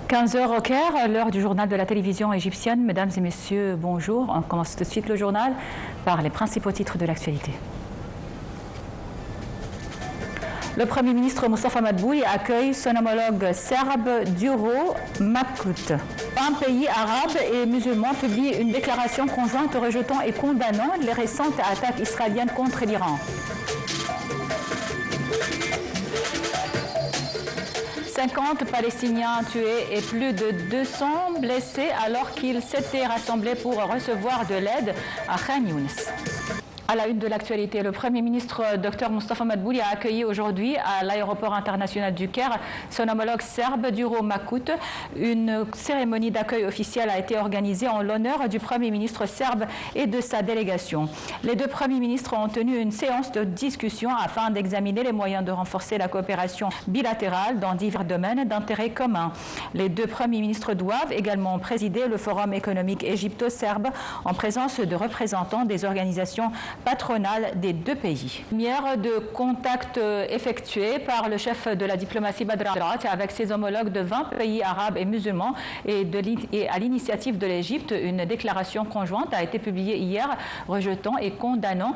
15 heures au Caire, l'heure du journal de la télévision égyptienne. Mesdames et messieurs, bonjour. On commence tout de suite le journal par les principaux titres de l'actualité. Le Premier ministre Mostafa Madbouli accueille son homologue serbe Đuro Makut. Un pays arabe et musulman publie une déclaration conjointe rejetant et condamnant les récentes attaques israéliennes contre l'Iran. 50 Palestiniens tués et plus de 200 blessés alors qu'ils s'étaient rassemblés pour recevoir de l'aide à Khan Younes. À la une de l'actualité, le Premier ministre Dr Mostafa Madbouli a accueilli aujourd'hui à l'aéroport international du Caire son homologue serbe Đuro Makut. Une cérémonie d'accueil officielle a été organisée en l'honneur du Premier ministre serbe et de sa délégation. Les deux Premiers ministres ont tenu une séance de discussion afin d'examiner les moyens de renforcer la coopération bilatérale dans divers domaines d'intérêt commun. Les deux Premiers ministres doivent également présider le Forum économique égypto-serbe en présence de représentants des organisations patronale des deux pays. Première de contact effectué par le chef de la diplomatie Badr al-Arat avec ses homologues de 20 pays arabes et musulmans et à l'initiative de l'Égypte, une déclaration conjointe a été publiée hier rejetant et condamnant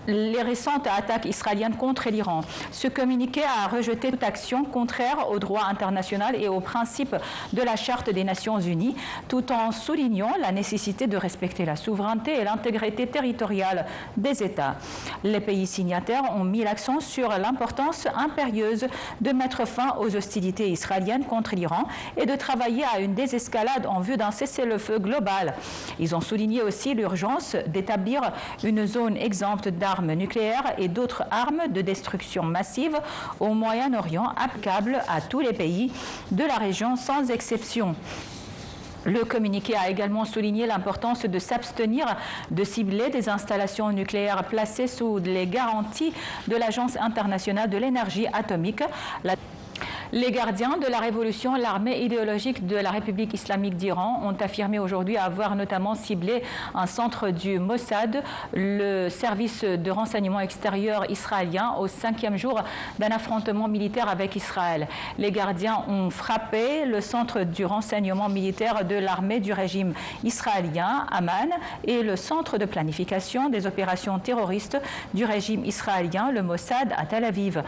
les récentes attaques israéliennes contre l'Iran. Ce communiqué a rejeté toute action contraire au droit international et aux principes de la Charte des Nations Unies, tout en soulignant la nécessité de respecter la souveraineté et l'intégrité territoriale des États. Les pays signataires ont mis l'accent sur l'importance impérieuse de mettre fin aux hostilités israéliennes contre l'Iran et de travailler à une désescalade en vue d'un cessez-le-feu global. Ils ont souligné aussi l'urgence d'établir une zone exempte d'armes nucléaires et d'autres armes de destruction massive au Moyen-Orient applicables à tous les pays de la région sans exception. Le communiqué a également souligné l'importance de s'abstenir de cibler des installations nucléaires placées sous les garanties de l'Agence internationale de l'énergie atomique. Les gardiens de la révolution, l'armée idéologique de la République islamique d'Iran, ont affirmé aujourd'hui avoir notamment ciblé un centre du Mossad, le service de renseignement extérieur israélien, au 5e jour d'un affrontement militaire avec Israël. Les gardiens ont frappé le centre du renseignement militaire de l'armée du régime israélien, Amman, et le centre de planification des opérations terroristes du régime israélien, le Mossad, à Tel Aviv,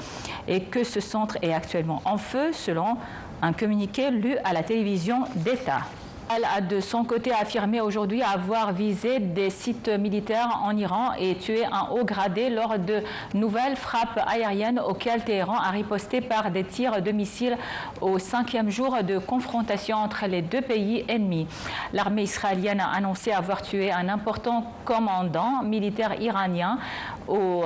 et que ce centre est actuellement en feu, selon un communiqué lu à la télévision d'État. Elle a de son côté affirmé aujourd'hui avoir visé des sites militaires en Iran et tué un haut gradé lors de nouvelles frappes aériennes auxquelles Téhéran a riposté par des tirs de missiles au 5e jour de confrontation entre les deux pays ennemis. L'armée israélienne a annoncé avoir tué un important commandant militaire iranien au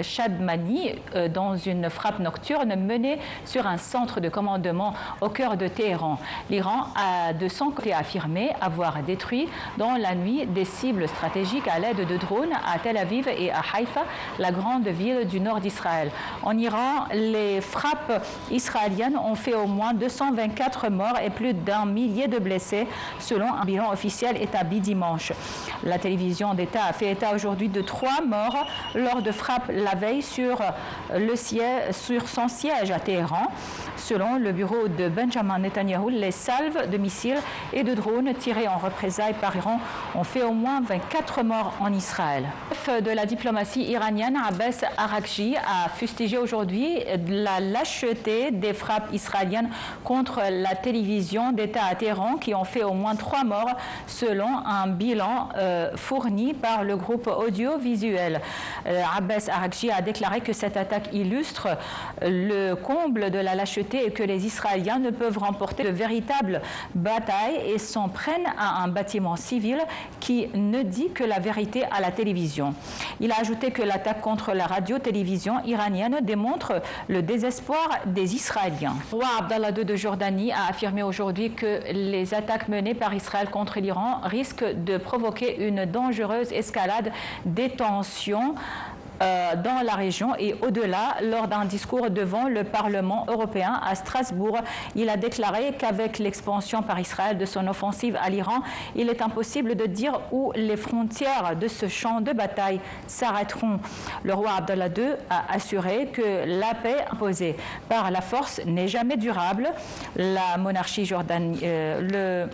Shadmani dans une frappe nocturne menée sur un centre de commandement au cœur de Téhéran. L'Iran a de son côté affirmé avoir détruit dans la nuit des cibles stratégiques à l'aide de drones à Tel Aviv et à Haïfa, la grande ville du nord d'Israël. En Iran, les frappes israéliennes ont fait au moins 224 morts et plus d'un millier de blessés, selon un bilan officiel établi dimanche. La télévision d'État a fait état aujourd'hui de 3 morts lors de frappes la veille sur son siège à Téhéran. Selon le bureau de Benjamin Netanyahu, les salves de missiles et de drones tirés en représailles par Iran ont fait au moins 24 morts en Israël. Le chef de la diplomatie iranienne, Abbas Araghchi, a fustigé aujourd'hui la lâcheté des frappes israéliennes contre la télévision d'État à Téhéran qui ont fait au moins 3 morts selon un bilan fourni par le groupe audiovisuel. Abbas Araghchi a déclaré que cette attaque illustre le comble de la lâcheté et que les Israéliens ne peuvent remporter de véritables batailles et s'en prennent à un bâtiment civil qui ne dit que la vérité à la télévision. Il a ajouté que l'attaque contre la radio-télévision iranienne démontre le désespoir des Israéliens. Le roi Abdallah II de Jordanie a affirmé aujourd'hui que les attaques menées par Israël contre l'Iran risquent de provoquer une dangereuse escalade des tensions dans la région et au-delà. Lors d'un discours devant le Parlement européen à Strasbourg, il a déclaré qu'avec l'expansion par Israël de son offensive à l'Iran, il est impossible de dire où les frontières de ce champ de bataille s'arrêteront. Le roi Abdallah II a assuré que la paix imposée par la force n'est jamais durable. La monarchie jordanienne,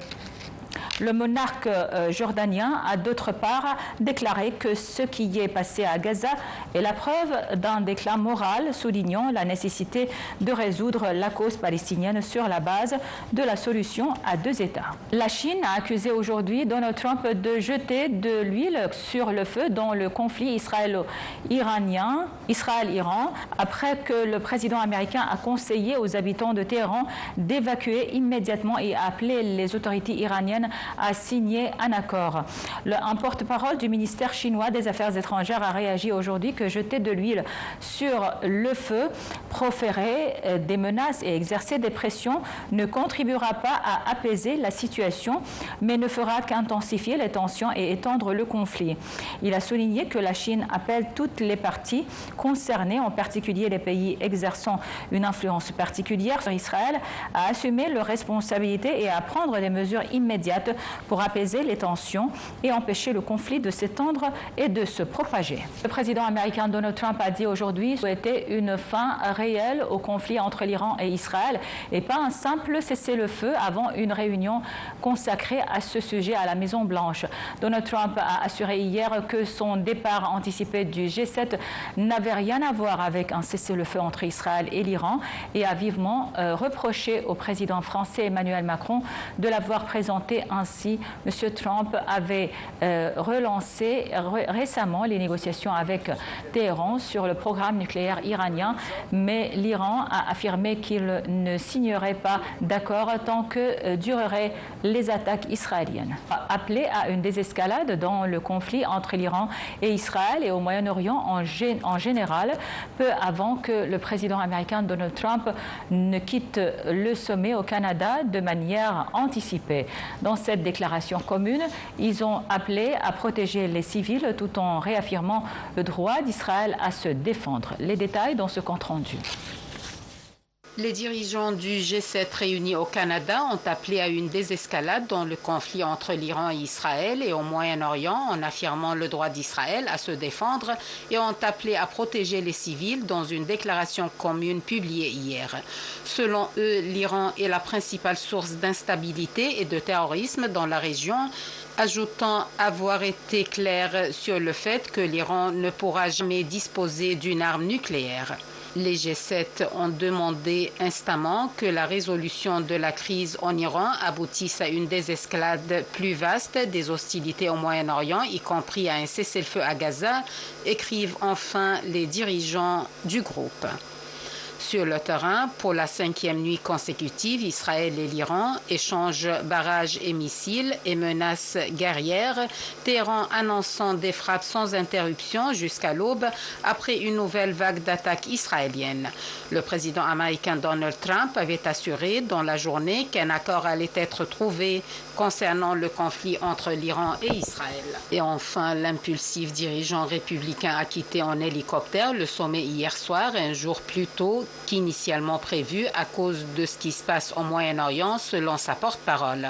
le monarque jordanien a d'autre part déclaré que ce qui est passé à Gaza est la preuve d'un déclin moral, soulignant la nécessité de résoudre la cause palestinienne sur la base de la solution à deux États. La Chine a accusé aujourd'hui Donald Trump de de l'huile sur le feu dans le conflit israélo-iranien, Israël-Iran, après que le président américain a conseillé aux habitants de Téhéran d'évacuer immédiatement et a appelé les autorités iraniennes a signé un accord. Un porte-parole du ministère chinois des Affaires étrangères a réagi aujourd'hui que jeter de l'huile sur le feu, proférer des menaces et exercer des pressions ne contribuera pas à apaiser la situation, mais ne fera qu'intensifier les tensions et étendre le conflit. Il a souligné que la Chine appelle toutes les parties concernées, en particulier les pays exerçant une influence particulière sur Israël, à assumer leurs responsabilités et à prendre des mesures immédiates pour apaiser les tensions et empêcher le conflit de s'étendre et de se propager. Le président américain Donald Trump a dit aujourd'hui souhaiter une fin réelle au conflit entre l'Iran et Israël et pas un simple cessez-le-feu avant une réunion consacrée à ce sujet à la Maison-Blanche. Donald Trump a assuré hier que son départ anticipé du G7 n'avait rien à voir avec un cessez-le-feu entre Israël et l'Iran et a vivement reproché au président français Emmanuel Macron de l'avoir présenté ainsi. M. Trump avait relancé récemment les négociations avec Téhéran sur le programme nucléaire iranien, mais l'Iran a affirmé qu'il ne signerait pas d'accord tant que dureraient les attaques israéliennes. Appelé à une désescalade dans le conflit entre l'Iran et Israël et au Moyen-Orient en général, peu avant que le président américain Donald Trump ne quitte le sommet au Canada de manière anticipée. Dans cette déclaration commune, ils ont appelé à protéger les civils tout en réaffirmant le droit d'Israël à se défendre. Les détails dans ce compte rendu. Les dirigeants du G7 réunis au Canada ont appelé à une désescalade dans le conflit entre l'Iran et Israël et au Moyen-Orient en affirmant le droit d'Israël à se défendre et ont appelé à protéger les civils dans une déclaration commune publiée hier. Selon eux, l'Iran est la principale source d'instabilité et de terrorisme dans la région, ajoutant avoir été clair sur le fait que l'Iran ne pourra jamais disposer d'une arme nucléaire. Les G7 ont demandé instamment que la résolution de la crise en Iran aboutisse à une désescalade plus vaste des hostilités au Moyen-Orient, y compris à un cessez-le-feu à Gaza, écrivent enfin les dirigeants du groupe. Sur le terrain, pour la 5e nuit consécutive, Israël et l'Iran échangent barrages et missiles et menaces guerrières, Téhéran annonçant des frappes sans interruption jusqu'à l'aube après une nouvelle vague d'attaques israéliennes. Le président américain Donald Trump avait assuré dans la journée qu'un accord allait être trouvé concernant le conflit entre l'Iran et Israël. Et enfin, l'impulsif dirigeant républicain a quitté en hélicoptère le sommet hier soir, un jour plus tôt qu'initialement prévu à cause de ce qui se passe au Moyen-Orient, selon sa porte-parole.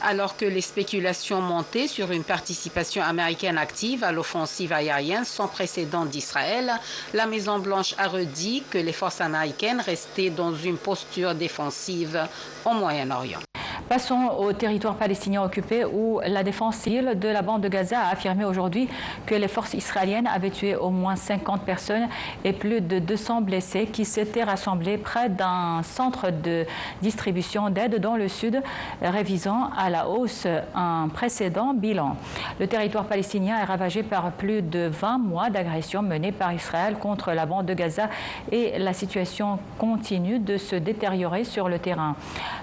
Alors que les spéculations montaient sur une participation américaine active à l'offensive aérienne sans précédent d'Israël, la Maison-Blanche a redit que les forces américaines restaient dans une posture défensive au Moyen-Orient. Passons au territoire palestinien occupé où la défense civile de la bande de Gaza a affirmé aujourd'hui que les forces israéliennes avaient tué au moins 50 personnes et plus de 200 blessés qui s'étaient rassemblés près d'un centre de distribution d'aide dans le sud, révisant à la hausse un précédent bilan. Le territoire palestinien est ravagé par plus de 20 mois d'agression menée par Israël contre la bande de Gaza et la situation continue de se détériorer sur le terrain.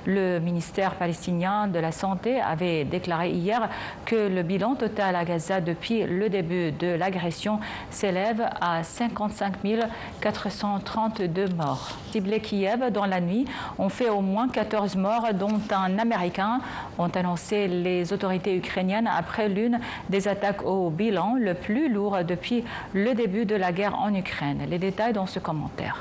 Le ministère palestinien palestinien de la santé avait déclaré hier que le bilan total à Gaza depuis le début de l'agression s'élève à 55 432 morts. Ciblé Kiev dans la nuit ont fait au moins 14 morts, dont un Américain, ont annoncé les autorités ukrainiennes après l'une des attaques au bilan le plus lourd depuis le début de la guerre en Ukraine. Les détails dans ce commentaire.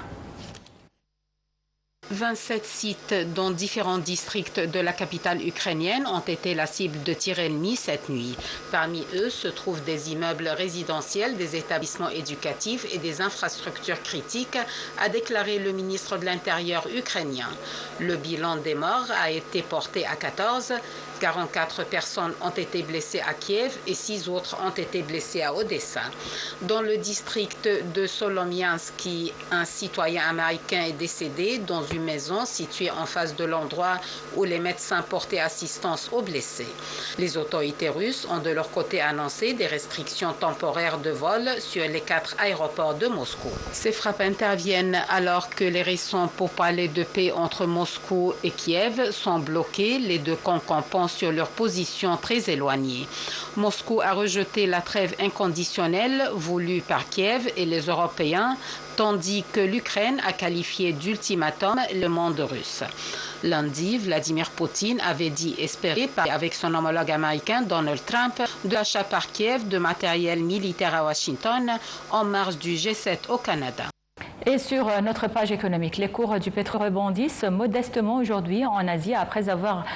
27 sites dans différents districts de la capitale ukrainienne ont été la cible de tirs ennemis cette nuit. Parmi eux se trouvent des immeubles résidentiels, des établissements éducatifs et des infrastructures critiques, a déclaré le ministre de l'Intérieur ukrainien. Le bilan des morts a été porté à 14. 44 personnes ont été blessées à Kiev et 6 autres ont été blessées à Odessa. Dans le district de Solomiansky, un citoyen américain est décédé dans une maison située en face de l'endroit où les médecins portaient assistance aux blessés. Les autorités russes ont de leur côté annoncé des restrictions temporaires de vol sur les 4 aéroports de Moscou. Ces frappes interviennent alors que les récents pourparlers de paix entre Moscou et Kiev sont bloqués, les deux camps campant sur leur position très éloignée. Moscou a rejeté la trêve inconditionnelle voulue par Kiev et les Européens, tandis que l'Ukraine a qualifié d'ultimatum le monde russe. Lundi, Vladimir Poutine avait dit espérer, avec son homologue américain Donald Trump, de l'achat par Kiev de matériel militaire à Washington en marge du G7 au Canada. Et sur notre page économique, les cours du pétrole rebondissent modestement aujourd'hui en Asie après avoir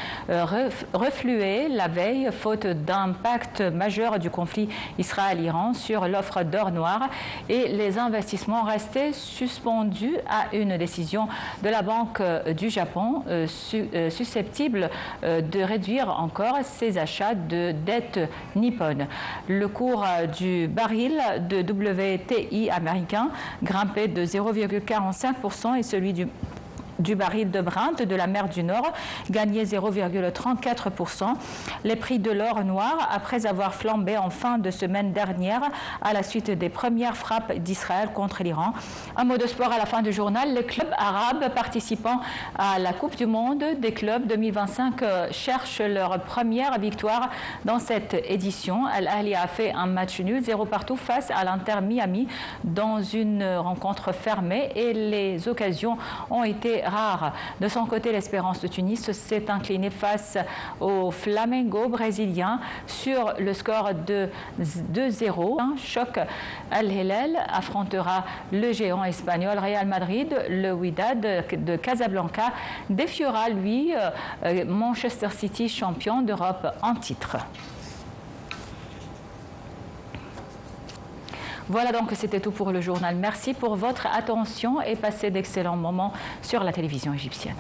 reflué la veille faute d'impact majeur du conflit Israël-Iran sur l'offre d'or noir et les investissements restés suspendus à une décision de la Banque du Japon susceptible de réduire encore ses achats de dettes nippones. Le cours du baril de WTI américain grimpait de 0,45% et celui du baril de Brent de la mer du Nord gagnait 0,34%. Les prix de l'or noir, après avoir flambé en fin de semaine dernière à la suite des premières frappes d'Israël contre l'Iran. Un mot de sport à la fin du journal. Les clubs arabes participant à la Coupe du Monde des clubs 2025 cherchent leur première victoire dans cette édition. Al Ahly a fait un match nul 0-0 face à l'Inter Miami dans une rencontre fermée et les occasions ont été rares. De son côté, l'Espérance de Tunis s'est inclinée face au Flamengo brésilien sur le score de 2-0. Un choc. Al-Hilal affrontera le géant espagnol Real Madrid. Le Wydad de Casablanca défiera, lui, Manchester City, champion d'Europe en titre. Voilà donc, c'était tout pour le journal. Merci pour votre attention et passez d'excellents moments sur la télévision égyptienne.